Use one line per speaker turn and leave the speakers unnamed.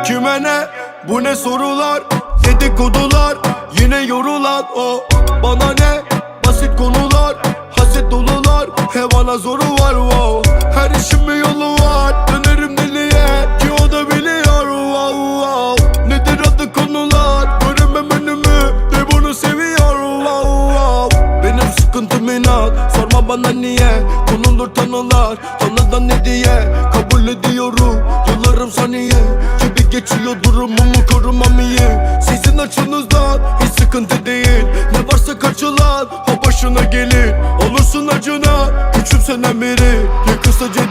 Kime ne, bu ne sorular, dedikodular, yine yorulan o. Bana ne, basit konular, haset dolular, hevana zoru var wow. Her işin bir yolu var, dönerim deliye ki o da biliyor wow wow. Nedir adı konular, göremem önümü de bunu seviyor wow wow. Benim sıkıntım inat, sorma bana niye, konulur tanılar, tanıdan ne diye. Kabul ediyorum, yıllarım saniye gibi geçiyor, durumumu korumam iyi. Sizin açınızdan hiç sıkıntı değil, ne varsa kaçılan o başına gelir. Olursun acına, küçümsenen biri, ya kısaca değil.